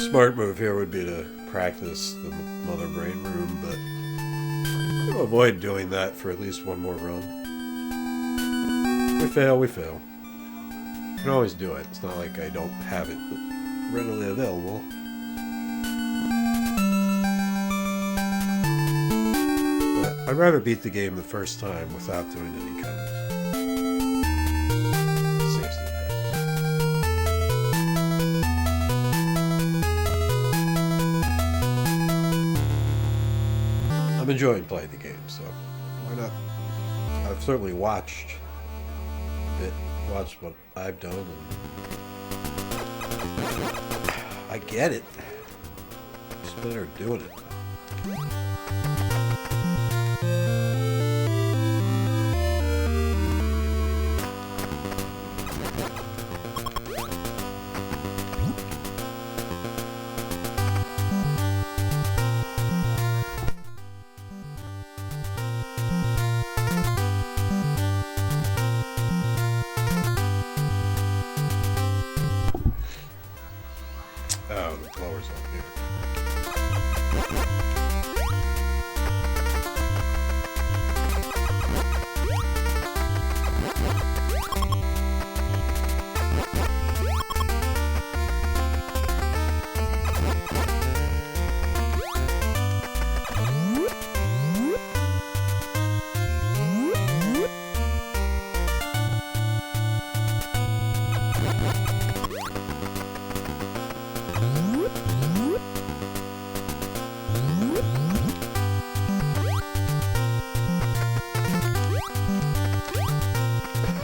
smart move here would be to practice the mother brain room, but I'll avoid doing that for at least one more run. We fail, we fail. You can always do it. It's not like I don't have it readily available. But I'd rather beat the game the first time without doing any kind of safety practice. I'm enjoying playing the game, so why not? I've certainly watched what I've done, and I get it. Just better doing it. Oh, the blower's up here.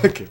Okay.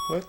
What?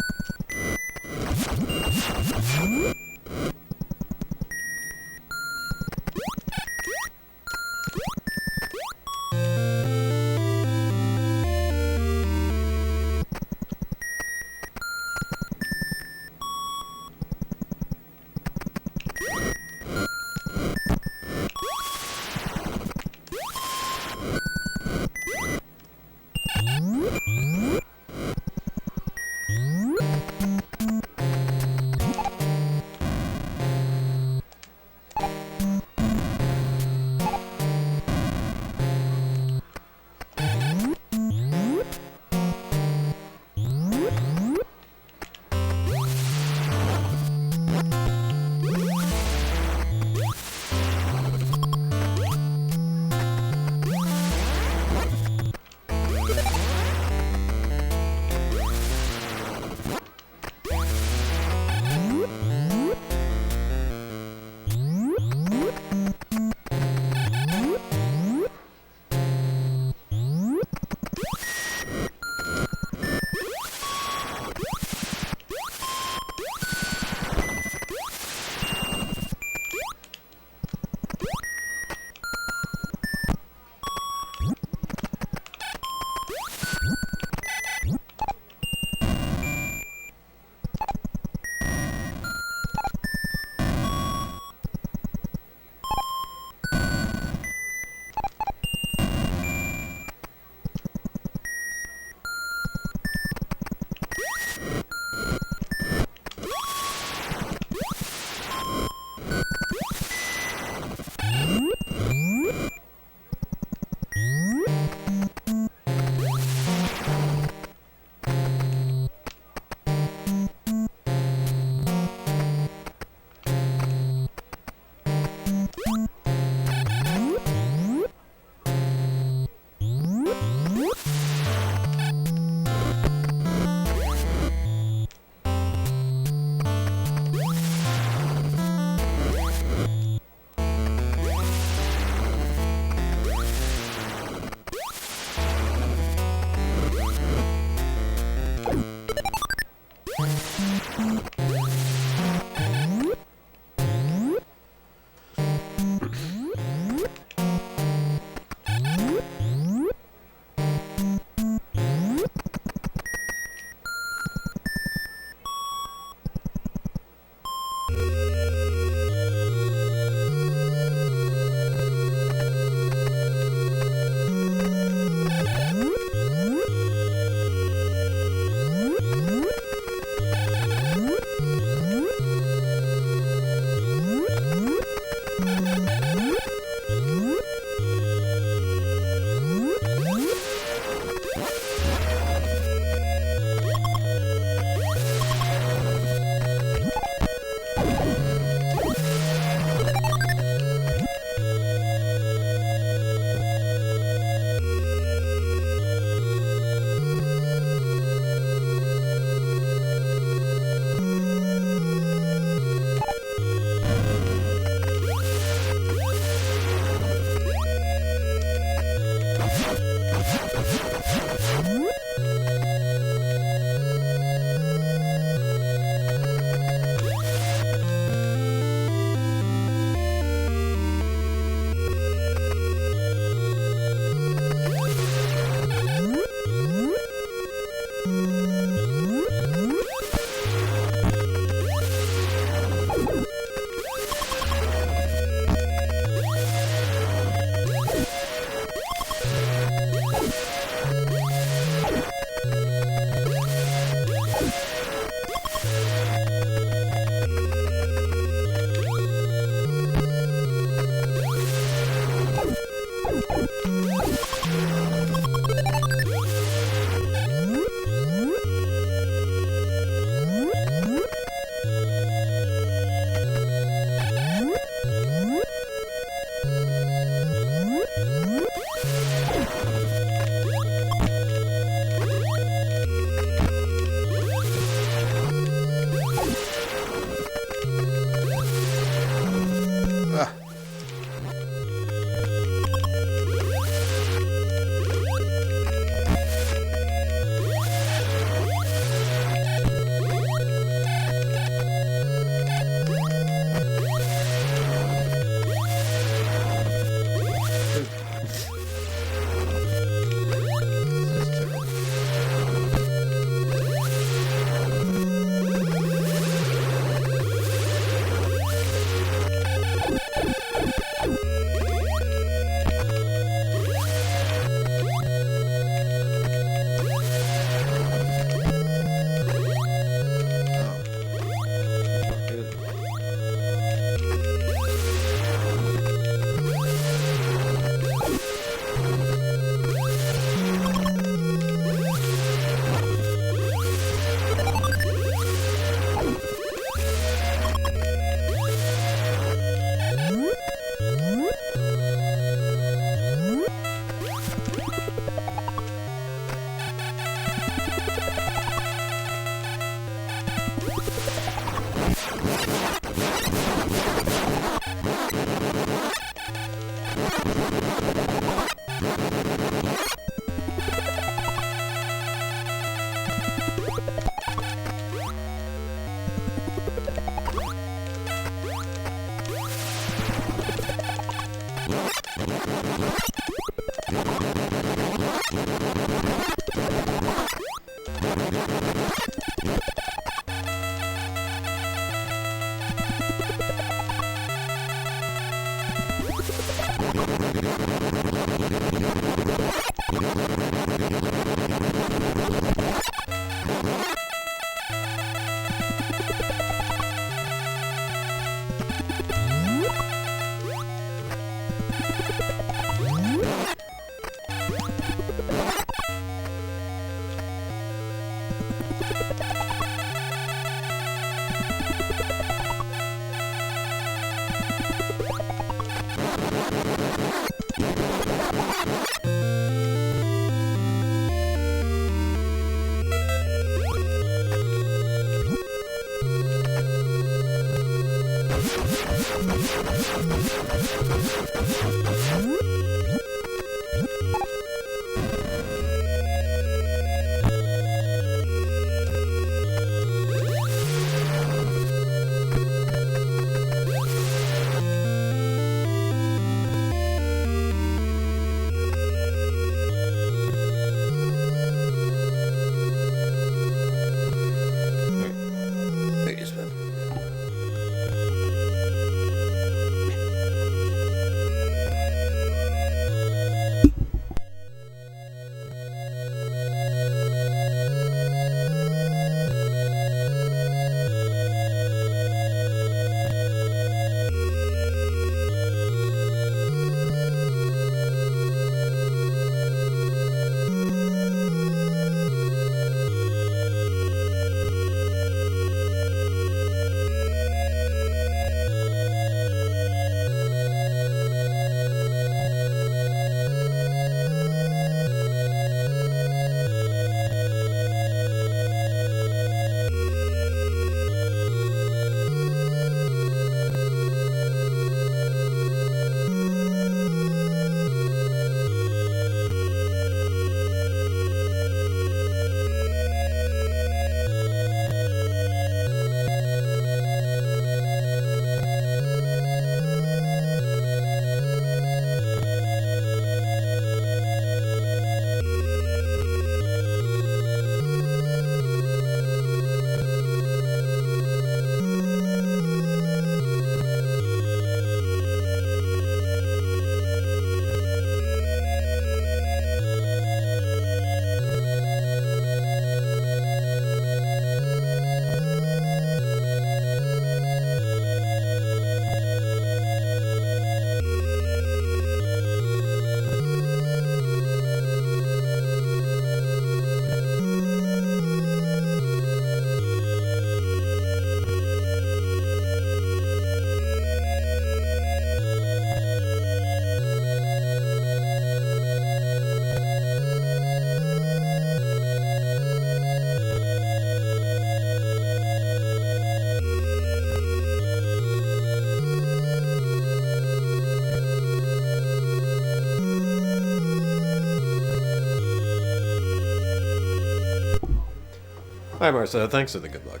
Hi Marcel, thanks for the good luck.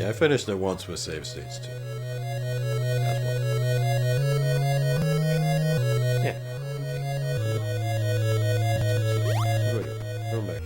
Yeah, I finished it once with save states too. As well. Yeah. Okay. Going back.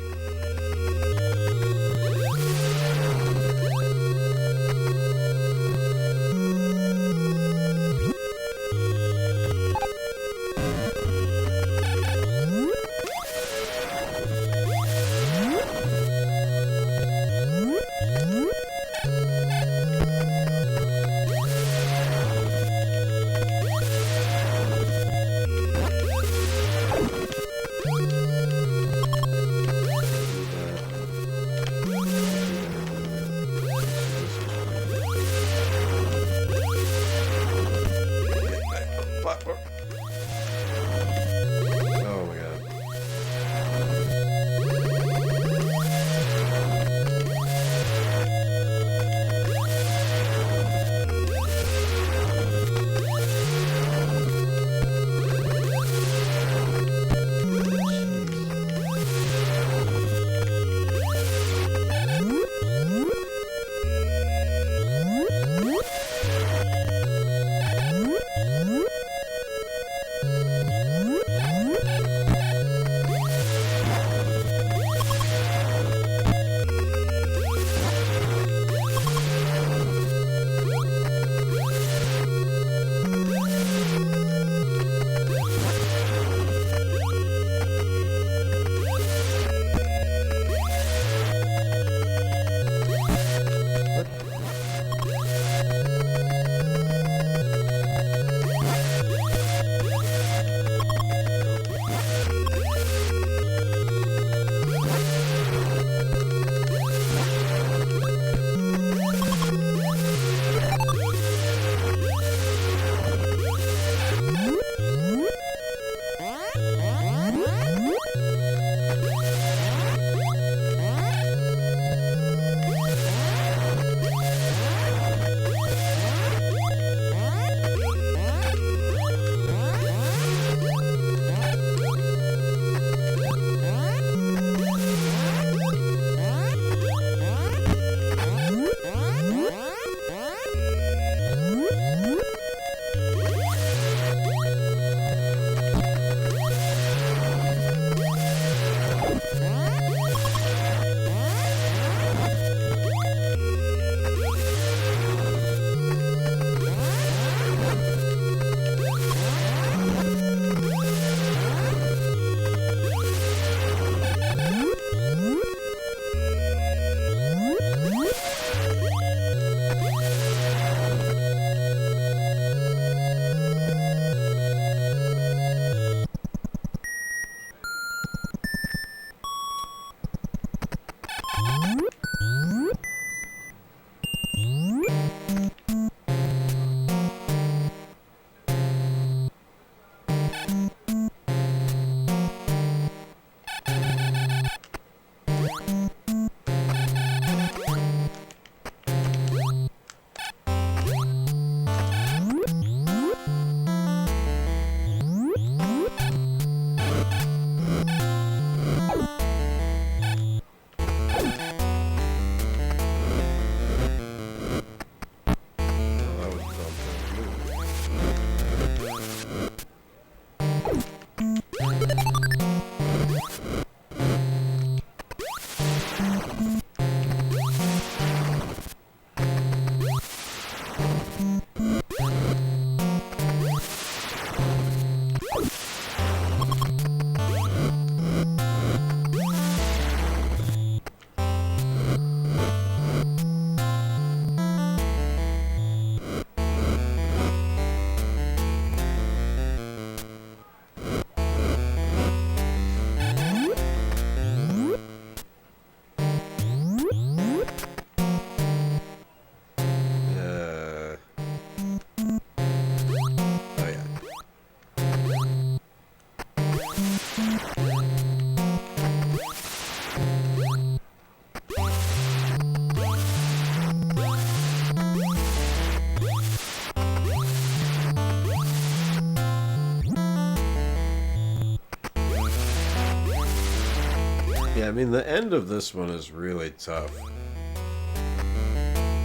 Yeah, I mean, the end of this one is really tough.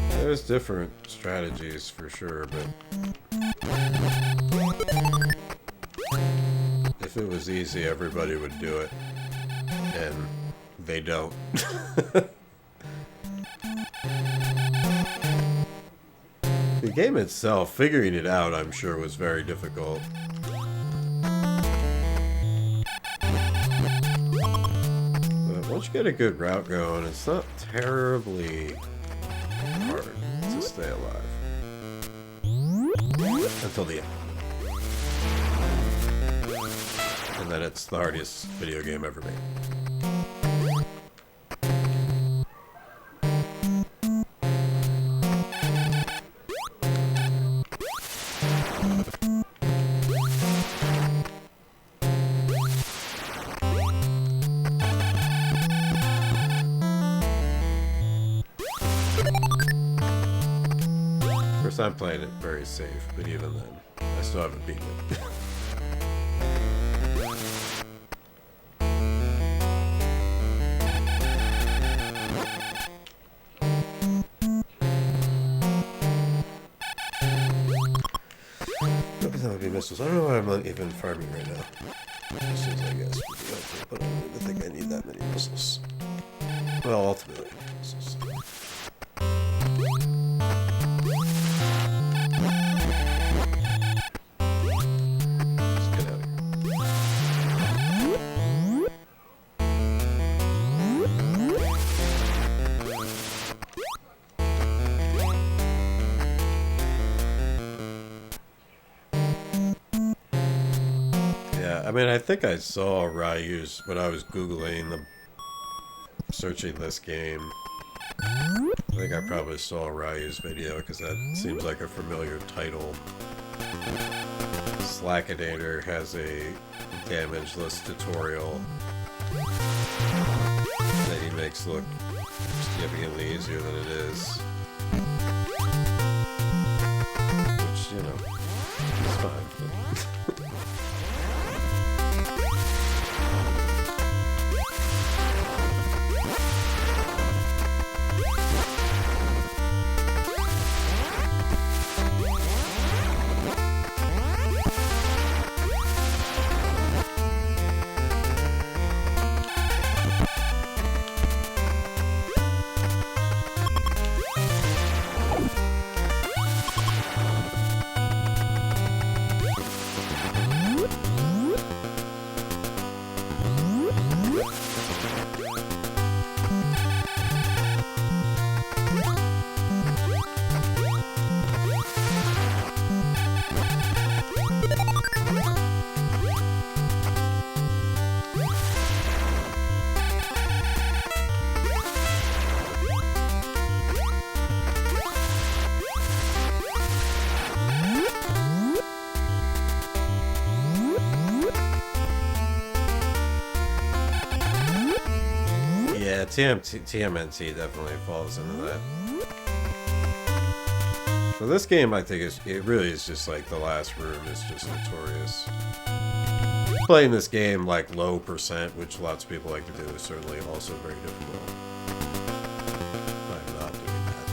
There's different strategies for sure, but if it was easy, everybody would do it. And they don't. The game itself, figuring it out, I'm sure, was very difficult. But once you get a good route going, it's not terribly hard to stay alive. Until the end. And then it's the hardest video game ever made. I'm playing it very safe, but even then, I still haven't beaten it. That would be missiles. I don't know why I'm not even farming right now. Missiles, I guess, would be helpful, but I don't even think I need that many missiles. Well, ultimately, missiles. I mean, I think I saw Ryu's when I was searching this game. I think I probably saw Ryu's video because that seems like a familiar title. Slackinator has a damageless tutorial that he makes look significantly easier than it is. Which, you know, is fine. But TMNT definitely falls into that. So this game, I think, it really is just like the last room is just notorious. Playing this game like low percent, which lots of people like to do, is certainly also very difficult. I'm not doing that.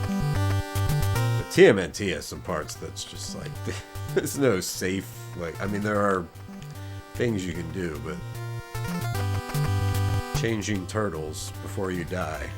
But TMNT has some parts that's just like there's no safe. Like, I mean, there are things you can do, but changing turtles before you die.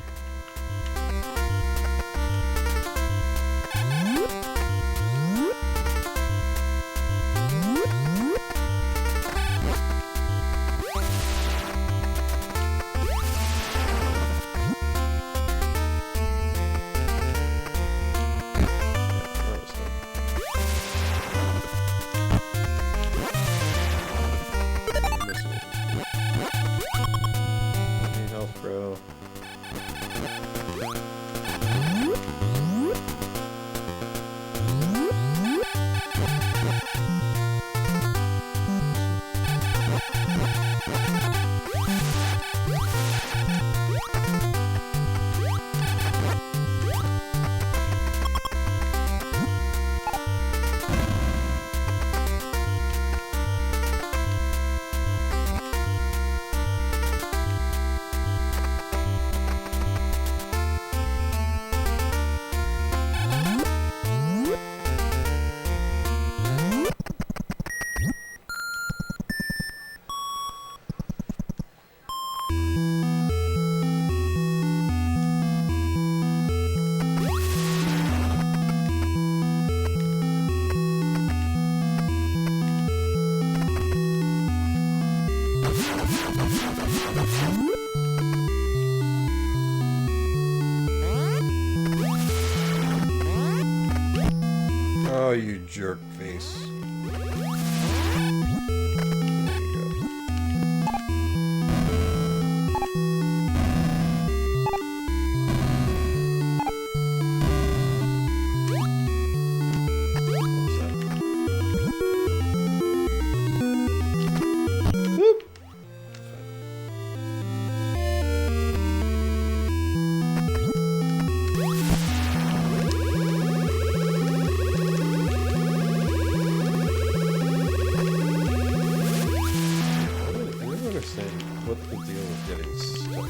Oh, you jerk face. What's the deal with getting stuck?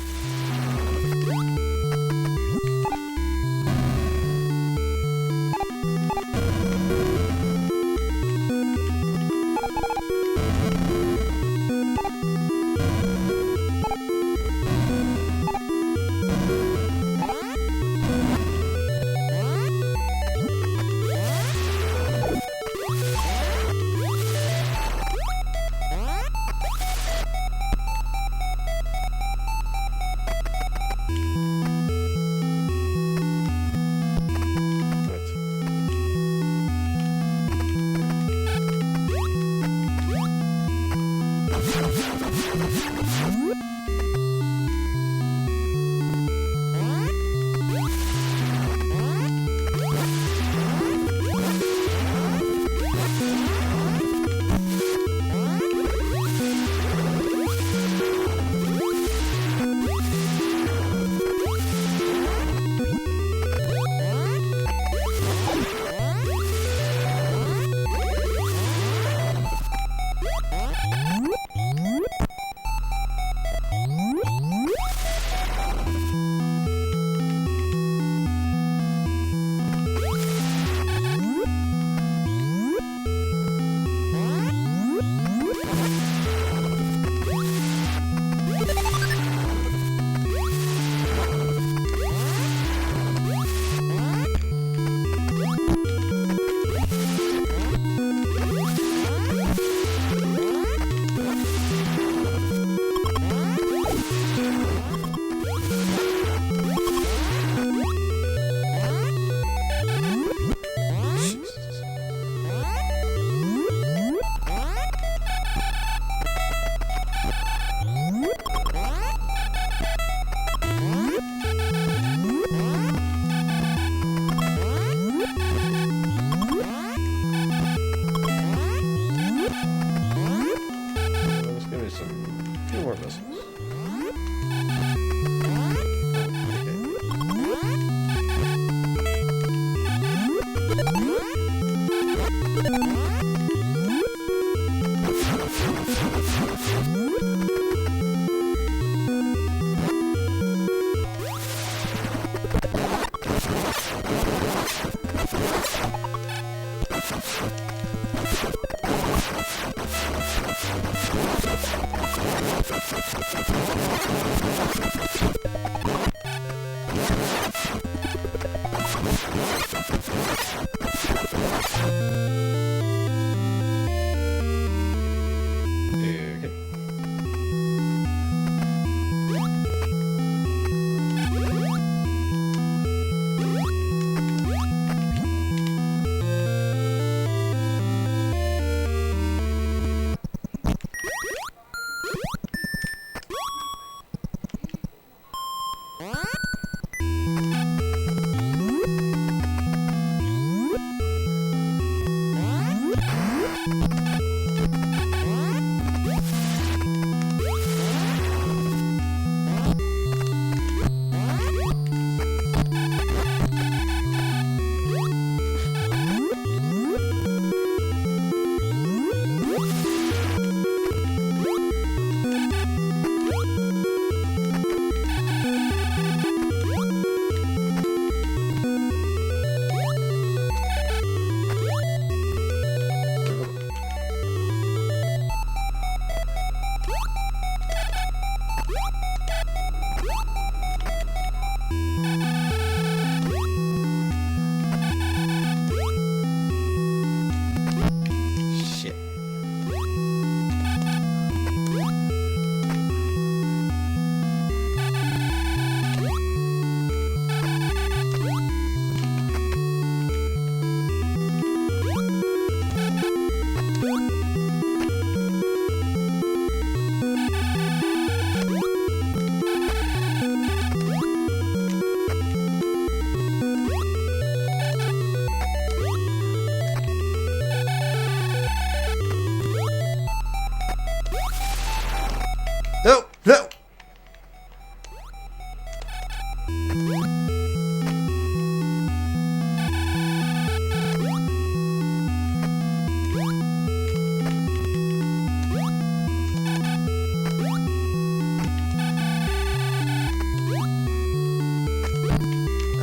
No! No!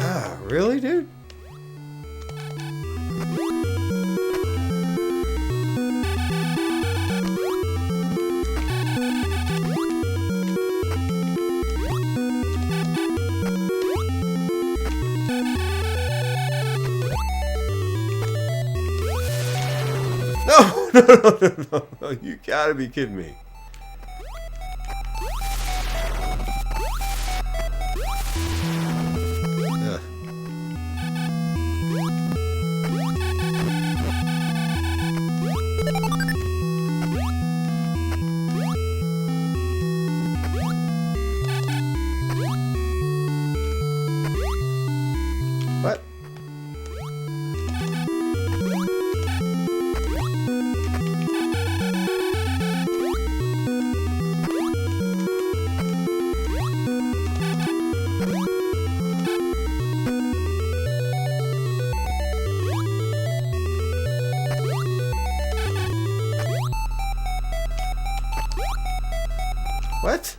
Ah, really, dude? No, no, no, no, no, no, you gotta be kidding me. Ugh. What? What?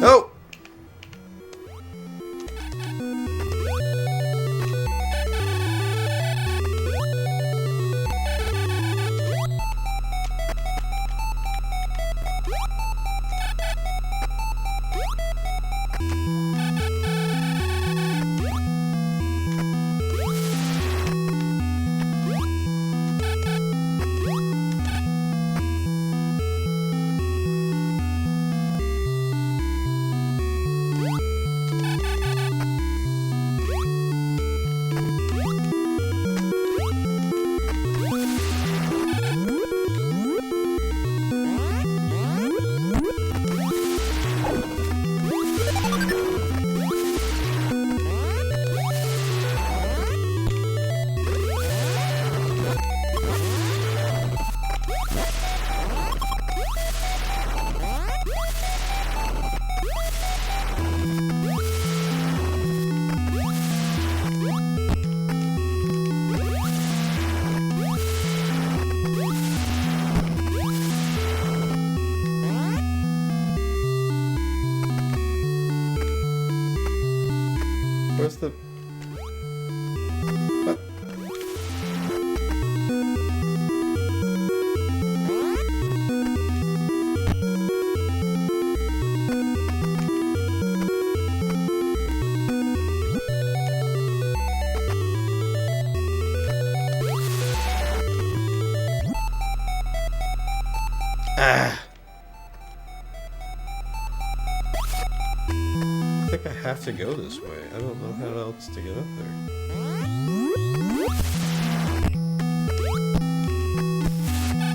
Oh! Where's the... What? Ah! I think I have to go this way. I don't know how else to get up there.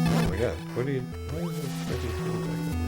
Oh my god, what are you... Why is it freaking coming back over?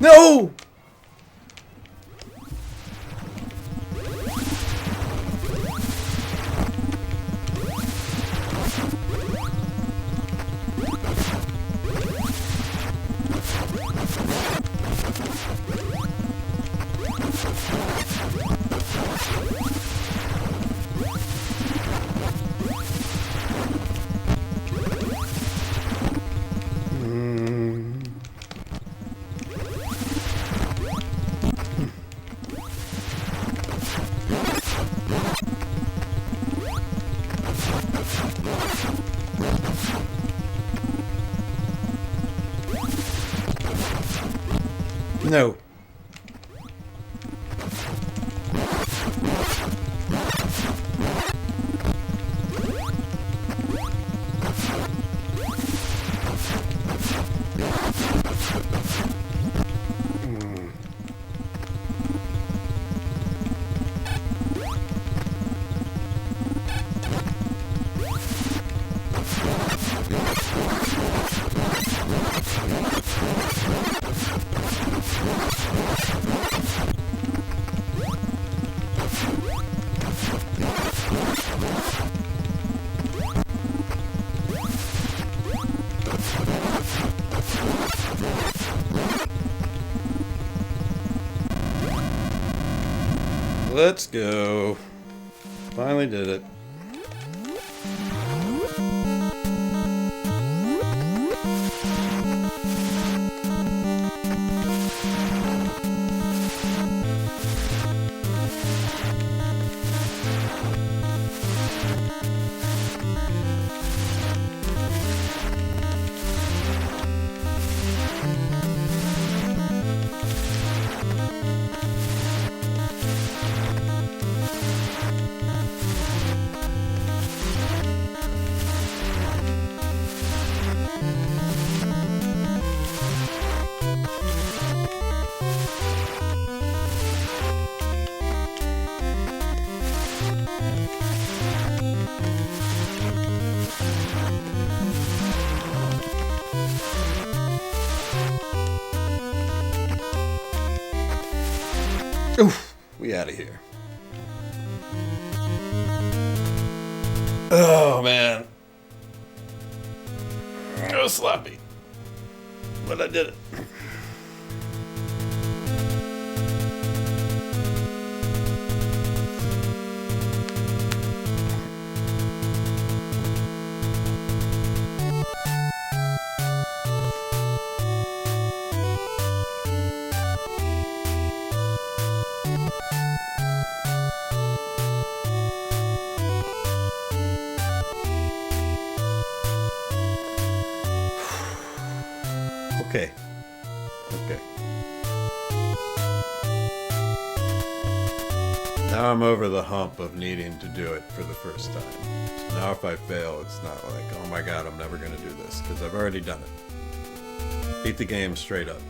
No! No. Let's go. Finally did it. Oof, we out of here. Oh man, I was sloppy, but I did it. Okay. Now I'm over the hump of needing to do it for the first time. So now if I fail, it's not like, oh my god, I'm never going to do this, because I've already done it. Beat the game straight up.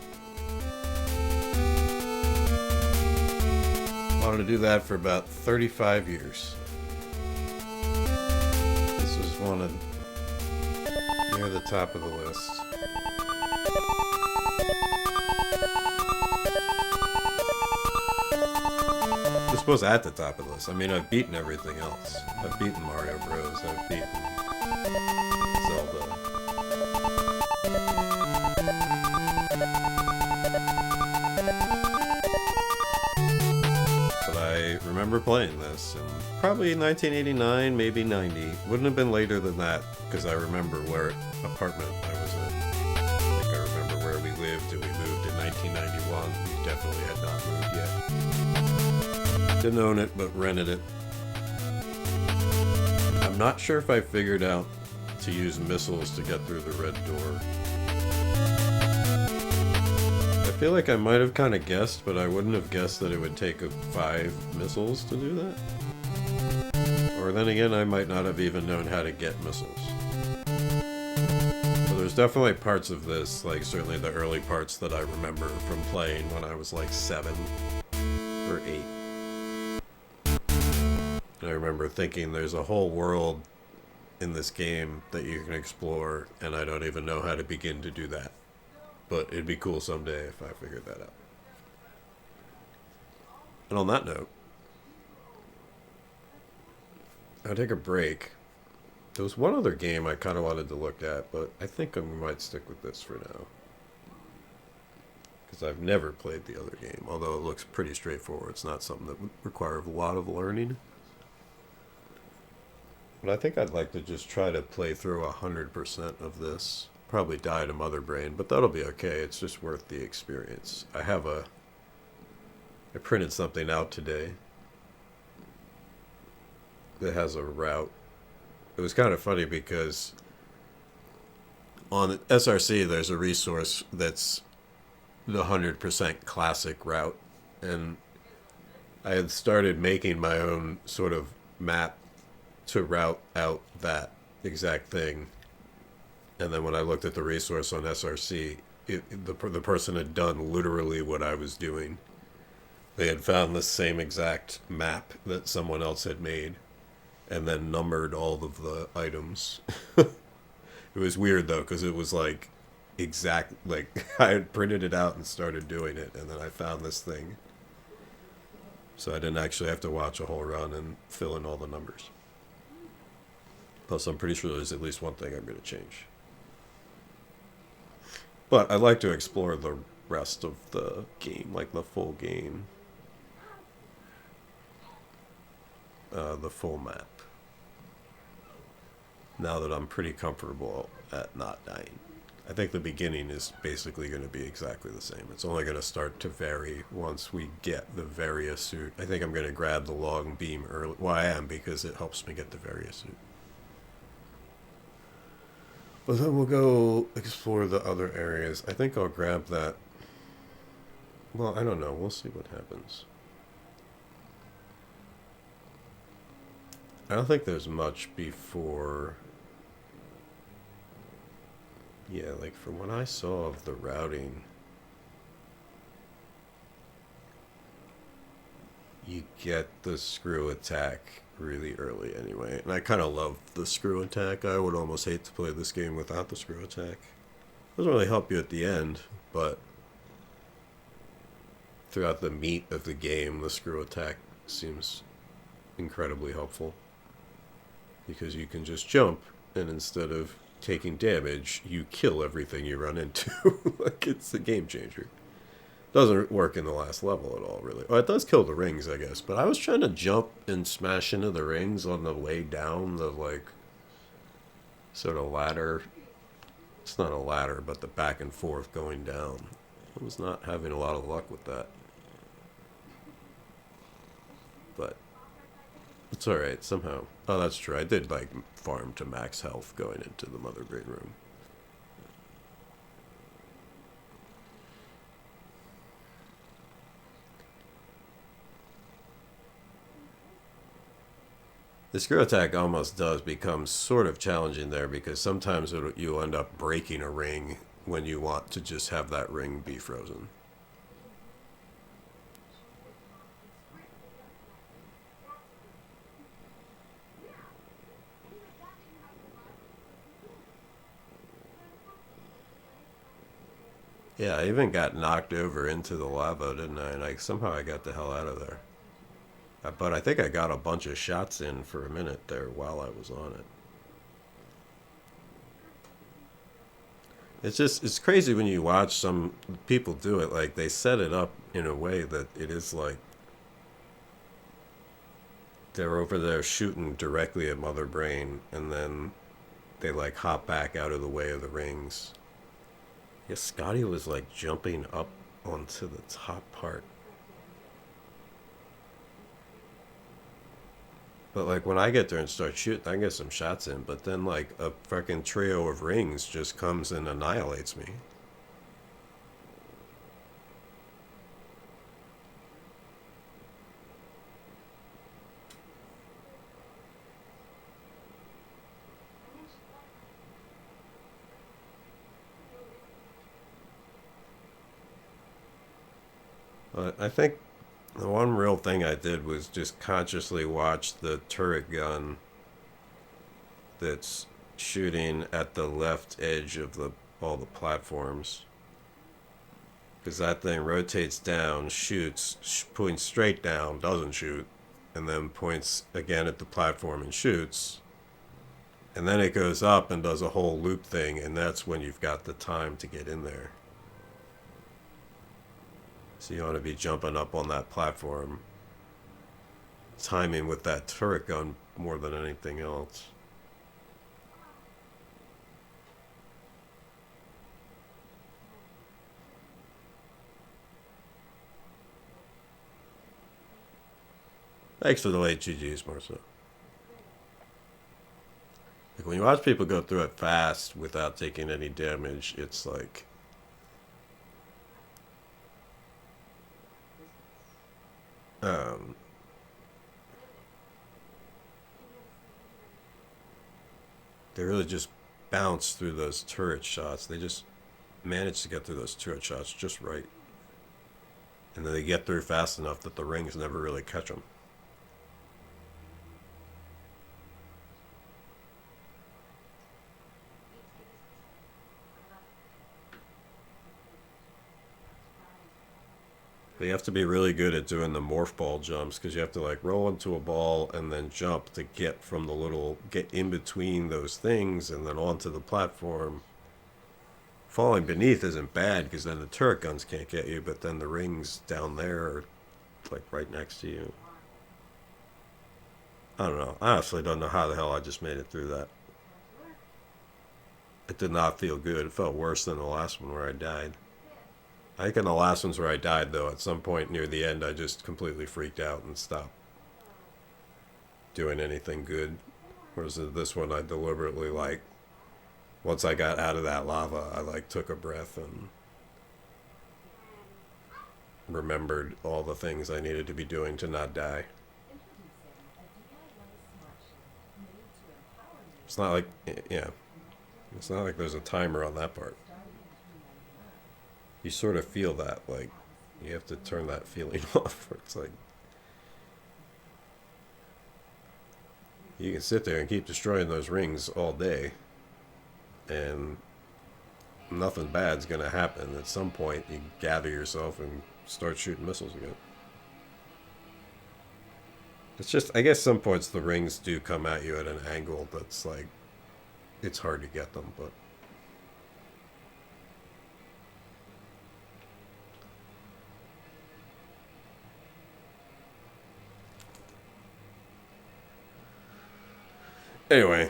Wanted to do that for about 35 years. This was one of near the top of the list. I suppose at the top of the list. I mean, I've beaten everything else. I've beaten Mario Bros. I've beaten Zelda. But I remember playing this in probably 1989, maybe 90. Wouldn't have been later than that, because I remember where apartment I was in. I think I remember where we lived, and we moved in 1991. We definitely had not moved yet. Didn't own it, but rented it. I'm not sure if I figured out to use missiles to get through the red door. I feel like I might have kind of guessed, but I wouldn't have guessed that it would take 5 missiles to do that. Or then again, I might not have even known how to get missiles. So there's definitely parts of this, like certainly the early parts that I remember from playing when I was like 7 or 8. I remember thinking there's a whole world in this game that you can explore, and I don't even know how to begin to do that. But it'd be cool someday if I figured that out. And on that note, I'll take a break. There was one other game I kind of wanted to look at, but I think we might stick with this for now. Because I've never played the other game, although it looks pretty straightforward. It's not something that would require a lot of learning. But I think I'd like to just try to play through 100% of this. Probably die to Mother Brain, but that'll be okay. It's just worth the experience. I printed something out today that has a route. It was kind of funny because on SRC there's a resource that's the 100% classic route, and I had started making my own sort of map to route out that exact thing. And then when I looked at the resource on SRC, the person had done literally what I was doing. They had found the same exact map that someone else had made and then numbered all of the items. It was weird though, because it was like exact, like I had printed it out and started doing it, and then I found this thing. So I didn't actually have to watch a whole run and fill in all the numbers. Plus, I'm pretty sure there's at least one thing I'm going to change. But I'd like to explore the rest of the game, like the full game. the full map. Now that I'm pretty comfortable at not dying. I think the beginning is basically going to be exactly the same. It's only going to start to vary once we get the Varia suit. I think I'm going to grab the long beam early. Well, I am, because it helps me get the Varia suit. But then we'll go explore the other areas. I think I'll grab that. Well, I don't know. We'll see what happens. I don't think there's much before... Yeah, like from what I saw of the routing, you get the screw attack really early anyway. And I kind of love the screw attack. I would almost hate to play this game without the screw attack. Doesn't really help you at the end, but throughout the meat of the game, the screw attack seems incredibly helpful. Because you can just jump, and instead of taking damage, you kill everything you run into. Like, it's a game changer. Doesn't work in the last level at all, really. Oh, it does kill the rings, I guess. But I was trying to jump and smash into the rings on the way down the, like, sort of ladder. It's not a ladder, but the back and forth going down. I was not having a lot of luck with that. But it's alright, somehow. Oh, that's true. I did, like, farm to max health going into the Mother Brain room. The screw attack almost does become sort of challenging there, because sometimes you end up breaking a ring when you want to just have that ring be frozen. Yeah, I even got knocked over into the lava, didn't I? And somehow I got the hell out of there. But I think I got a bunch of shots in for a minute there while I was on it. It's crazy when you watch some people do it. Like, they set it up in a way that it is like they're over there shooting directly at Mother Brain, and then they, like, hop back out of the way of the rings. Yeah, Scotty was, like, jumping up onto the top part. But, like, when I get there and start shooting, I can get some shots in. But then, like, a fucking trio of rings just comes and annihilates me. But I think the one real thing I did was just consciously watch the turret gun that's shooting at the left edge of all the platforms. Because that thing rotates down, shoots, points straight down, doesn't shoot, and then points again at the platform and shoots. And then it goes up and does a whole loop thing, and that's when you've got the time to get in there. So you want to be jumping up on that platform, timing with that turret gun more than anything else. Thanks for the late GGs, Marcel. Like, when you watch people go through it fast without taking any damage, it's like... they really just bounce through those turret shots. They just manage to get through those turret shots just right. And then they get through fast enough that the rings never really catch them. But you have to be really good at doing the morph ball jumps, because you have to, like, roll into a ball and then jump to get from get in between those things and then onto the platform. Falling beneath isn't bad, because then the turret guns can't get you, but then the rings down there are, like, right next to you. I don't know. I honestly don't know how the hell I just made it through that. It did not feel good. It felt worse than the last one where I died. I think in the last ones where I died, though, at some point near the end, I just completely freaked out and stopped doing anything good. Whereas this one, I deliberately, like, once I got out of that lava, I, like, took a breath and remembered all the things I needed to be doing to not die. It's not like, yeah, it's not like there's a timer on that part. You sort of feel that, like, you have to turn that feeling off. It's like, you can sit there and keep destroying those rings all day, and nothing bad's gonna happen. At some point, you gather yourself and start shooting missiles again. It's just, I guess some points the rings do come at you at an angle that's like, it's hard to get them, but anyway,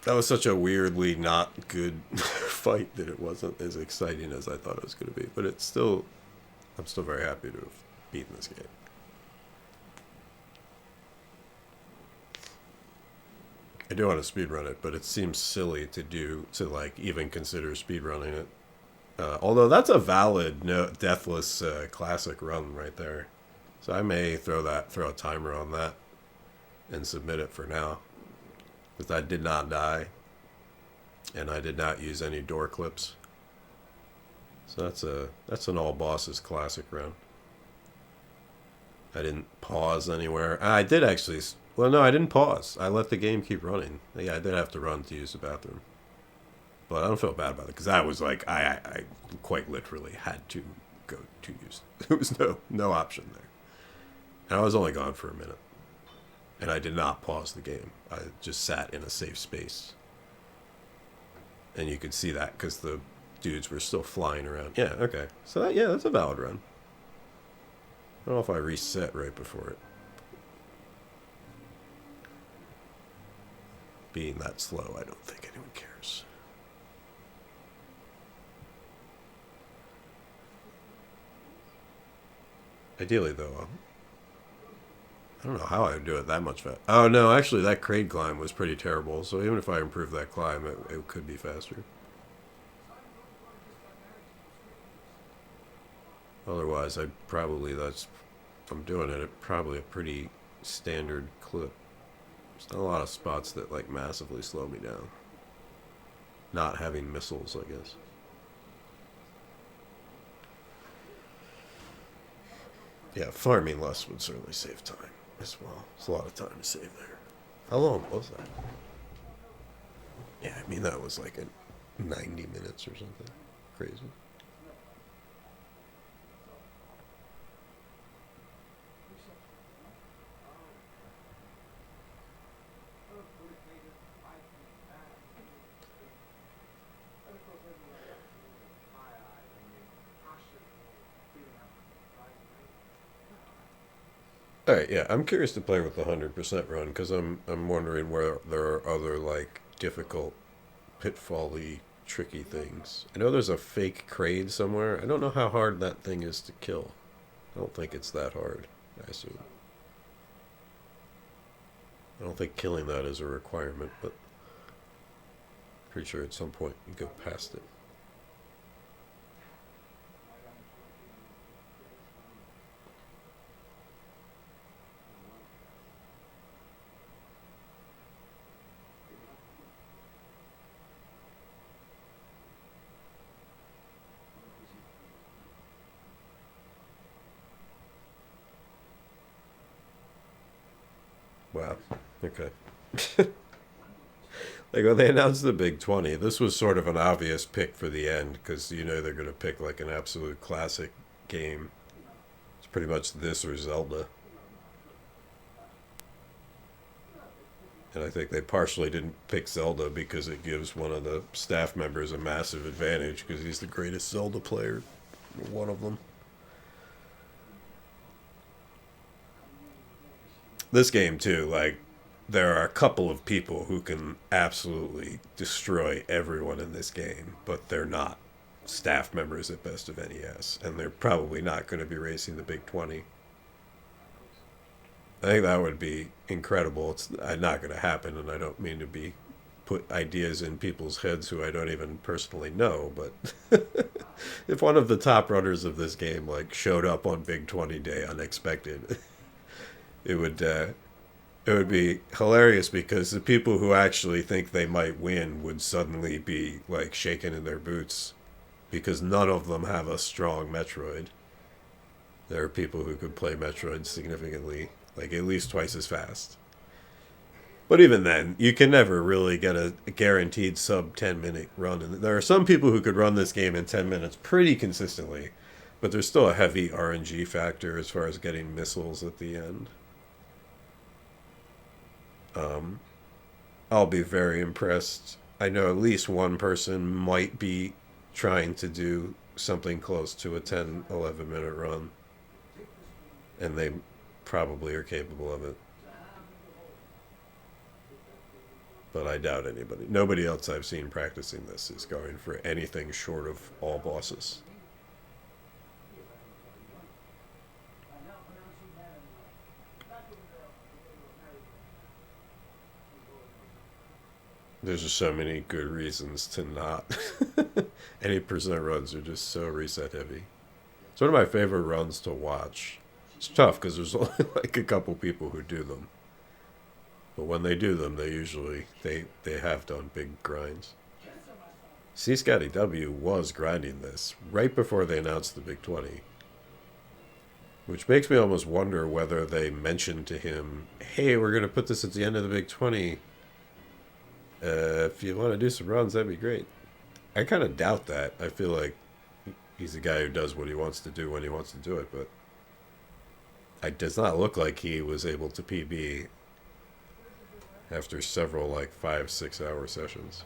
that was such a weirdly not good fight that it wasn't as exciting as I thought it was going to be. But it's still, I'm still very happy to have beaten this game. I do want to speedrun it, but it seems silly to like even consider speedrunning it. Although that's a valid, deathless classic run right there. So I may throw a timer on that and submit it for now. Because I did not die. And I did not use any door clips. So that's an all bosses classic run. I didn't pause anywhere. I did actually. Well, no, I didn't pause. I let the game keep running. Yeah, I did have to run to use the bathroom. But I don't feel bad about it because I was like, I quite literally had to go to use it. There was no option there. And I was only gone for a minute. And I did not pause the game. I just sat in a safe space. And you could see that because the dudes were still flying around. Yeah, okay. So that's a valid run. I don't know if I reset right before it. Being that slow, I don't think anyone cares. Ideally, though, I don't know how I would do it that much faster. Oh, no, actually, that crane climb was pretty terrible. So even if I improve that climb, it could be faster. Otherwise, I'm doing it at probably a pretty standard clip. There's not a lot of spots that, like, massively slow me down. Not having missiles, I guess. Yeah, farming less would certainly save time as well. There's a lot of time to save there. How long was that? Yeah, I mean, that was like 90 minutes or something. Crazy. All right, yeah, I'm curious to play with the 100% run because I'm wondering where there are other like difficult, pitfall-y, tricky things. I know there's a fake crane somewhere. I don't know how hard that thing is to kill. I don't think it's that hard, I assume. I don't think killing that is a requirement, but pretty sure at some point you go past it. Wow. Okay. Like when they announced the Big 20, this was sort of an obvious pick for the end because you know they're going to pick like an absolute classic game. It's pretty much this or Zelda. And I think they partially didn't pick Zelda because it gives one of the staff members a massive advantage because he's the greatest Zelda player. One of them. this game too, like, there are a couple of people who can absolutely destroy everyone in this game, but they're not staff members at best of NES, and they're probably not going to be racing the Big 20. I think that would be incredible. It's not going to happen, and I don't mean to be put ideas in people's heads who I don't even personally know, but if one of the top runners of this game like showed up on Big 20 Day unexpected, it would be hilarious, because the people who actually think they might win would suddenly be like shaking in their boots, because none of them have a strong Metroid. There are people who could play Metroid significantly, like at least twice as fast. But even then, you can never really get a guaranteed sub 10-minute run. And there are some people who could run this game in 10 minutes pretty consistently, but there's still a heavy RNG factor as far as getting missiles at the end. I'll be very impressed. I know at least one person might be trying to do something close to a 10, 11-minute run, and they probably are capable of it. But I doubt anybody. Nobody else I've seen practicing this is going for anything short of all bosses. There's just so many good reasons to not. Any percent runs are just so reset heavy. It's one of my favorite runs to watch. It's tough because there's only like a couple people who do them. But when they do them, they usually, they have done big grinds. C. Scotty W. was grinding this right before they announced the Big 20. Which makes me almost wonder whether they mentioned to him, hey, we're going to put this at the end of the Big 20. If you want to do some runs, that'd be great. I kind of doubt that. I feel like he's a guy who does what he wants to do when he wants to do it, but it does not look like he was able to PB after several, like, 5-6 hour sessions.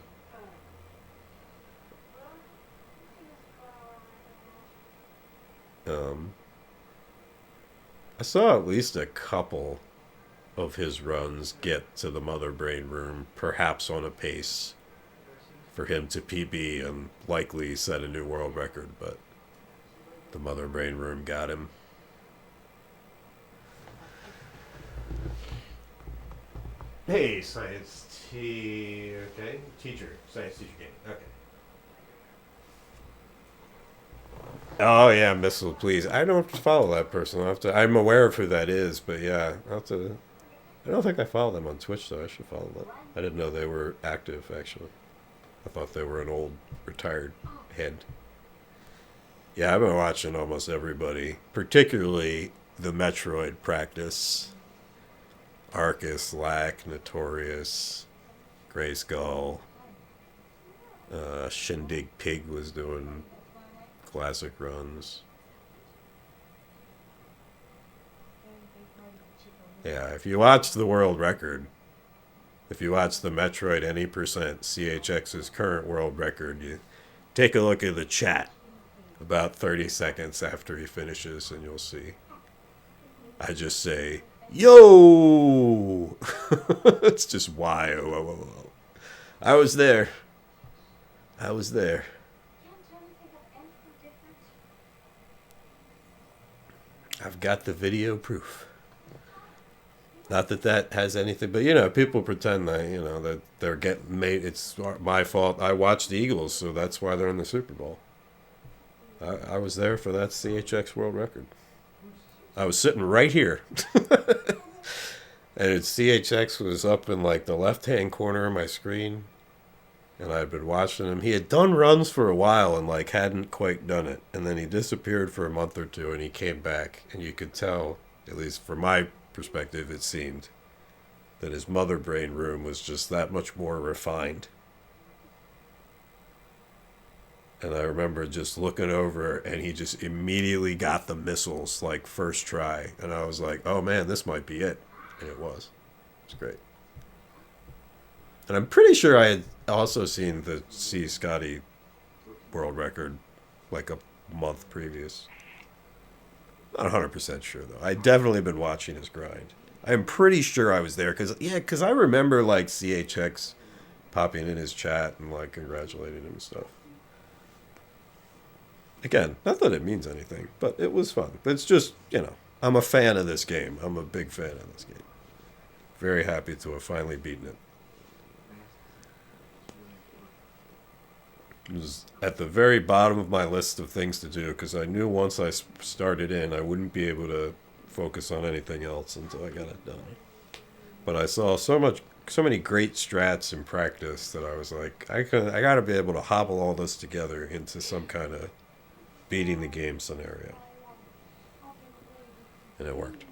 I saw at least a couple of his runs get to the Mother Brain Room, perhaps on a pace for him to PB and likely set a new world record, but the Mother Brain Room got him. Hey, science okay? Teacher, science teacher game, okay. Oh yeah, Missile, please. I don't follow that person. I'm aware of who that is, but yeah, I don't think I follow them on Twitch, though. I should follow them. I didn't know they were active, actually. I thought they were an old, retired head. Yeah, I've been watching almost everybody, particularly the Metroid practice. Arcus, Lack, Notorious, Grayskull. Shindig Pig was doing classic runs. Yeah, if you watch the world record, if you watch the Metroid any percent CHX's current world record, you take a look at the chat about 30 seconds after he finishes and you'll see. I just say, yo! It's just why. I was there. I was there. I've got the video proof. Not that that has anything, but, you know, people pretend that, you know, that they're getting made. It's my fault. I watched the Eagles, so that's why they're in the Super Bowl. I was there for that CHX world record. I was sitting right here. And CHX was up in, like, the left-hand corner of my screen. And I'd been watching him. He had done runs for a while and, like, hadn't quite done it. And then he disappeared for a month or two, and he came back. And you could tell, at least from my perspective, it seemed that his Mother Brain Room was just that much more refined. And I remember just looking over, and he just immediately got the missiles, like, first try. And I was like, oh, man, this might be it. And it was. It was great. And I'm pretty sure I had also seen the C. Scotty world record, like, a month previous. Not 100% sure, though. I'd definitely been watching his grind. I'm pretty sure I was there because I remember like CHX popping in his chat and like congratulating him and stuff. Again, not that it means anything, but it was fun. It's just, I'm a fan of this game. I'm a big fan of this game. Very happy to have finally beaten it. It was at the very bottom of my list of things to do because I knew once I started in, I wouldn't be able to focus on anything else until I got it done. But I saw so many great strats in practice that I was like, I got to be able to hobble all this together into some kind of beating the game scenario. And it worked.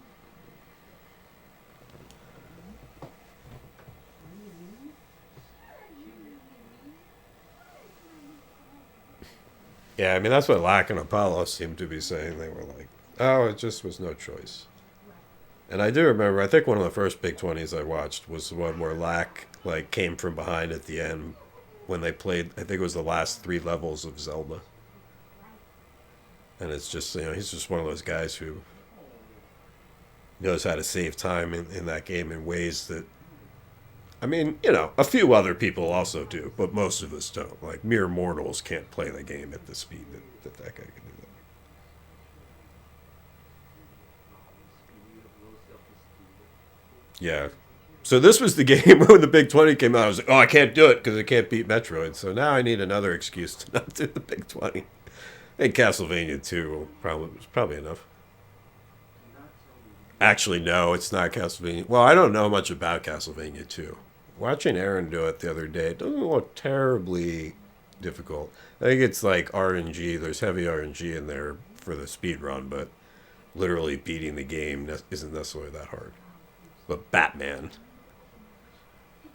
Yeah, I mean, that's what Lack and Apollo seemed to be saying. They were like, oh, it just was no choice. And I do remember, I think one of the first Big 20s I watched was the one where Lack like came from behind at the end when they played, I think it was the last 3 levels of Zelda. And it's just, he's just one of those guys who knows how to save time in that game in ways that, I mean, a few other people also do, but most of us don't. Like, mere mortals can't play the game at the speed that guy can do that. Yeah. So this was the game when the Big 20 came out. I was like, oh, I can't do it because I can't beat Metroid. So now I need another excuse to not do the Big 20. I think Castlevania 2 was probably enough. Actually, no, it's not Castlevania. Well, I don't know much about Castlevania 2. Watching Aaron do it the other day, it doesn't look terribly difficult. I think it's like RNG. There's heavy RNG in there for the speed run, but literally beating the game isn't necessarily that hard. But Batman's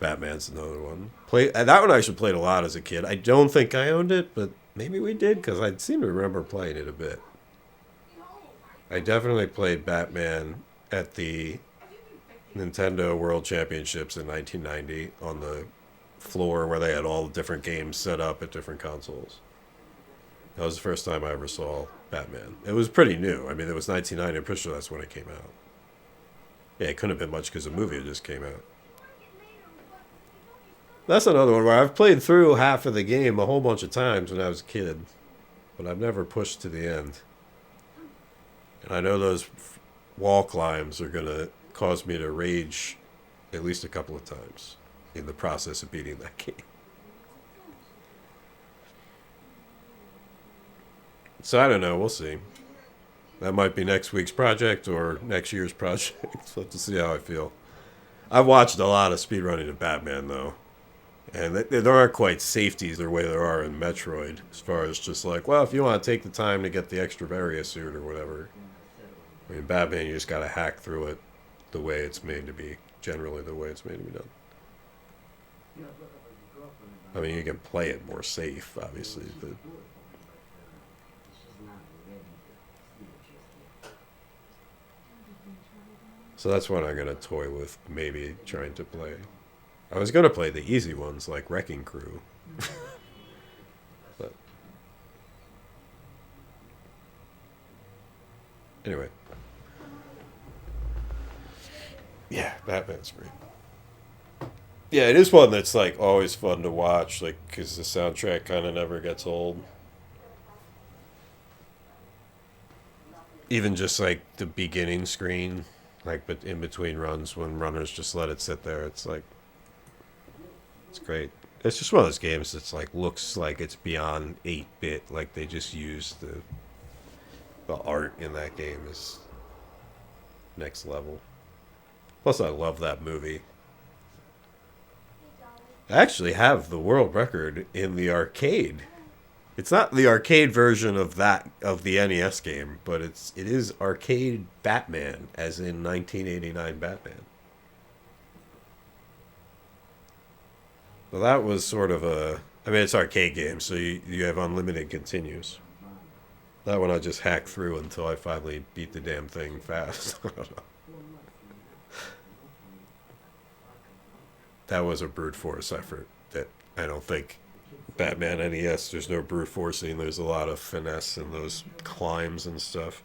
another one. That one I actually played a lot as a kid. I don't think I owned it, but maybe we did because I seem to remember playing it a bit. I definitely played Batman at the Nintendo World Championships in 1990 on the floor where they had all the different games set up at different consoles. That was the first time I ever saw Batman. It was pretty new. I mean, it was 1990. I'm pretty sure that's when it came out. Yeah, it couldn't have been much because the movie just came out. That's another one where I've played through half of the game a whole bunch of times when I was a kid, but I've never pushed to the end. And I know those wall climbs are going to cause me to rage at least a couple of times in the process of beating that game. So I don't know. We'll see. That might be next week's project or next year's project. So to see how I feel. I've watched a lot of speedrunning of Batman, though. And there aren't quite safeties the way there are in Metroid. As far as just like, well, if you want to take the time to get the extra Varia suit or whatever. I mean, Batman, you just got to hack through it the way it's made to be. Generally the way it's made to be done. I mean, you can play it more safe, obviously. But so that's what I'm going to toy with, maybe trying to play. I was going to play the easy ones, like Wrecking Crew. But anyway. Yeah, Batman's great. Yeah, it is one that's, like, always fun to watch, like, because the soundtrack kind of never gets old. Even just, like, the beginning screen, like, but in between runs, when runners just let it sit there, it's, like, it's great. It's just one of those games that's, like, looks like it's beyond 8-bit, like, they just use the art in that game is next level. Plus, I love that movie. I actually have the world record in the arcade. It's not the arcade version of the NES game, but it is arcade Batman, as in 1989 Batman. Well, that was sort of I mean, it's arcade game, so you have unlimited continues. That one I just hacked through until I finally beat the damn thing fast. That was a brute force effort that I don't think Batman NES, there's no brute forcing. There's a lot of finesse in those climbs and stuff.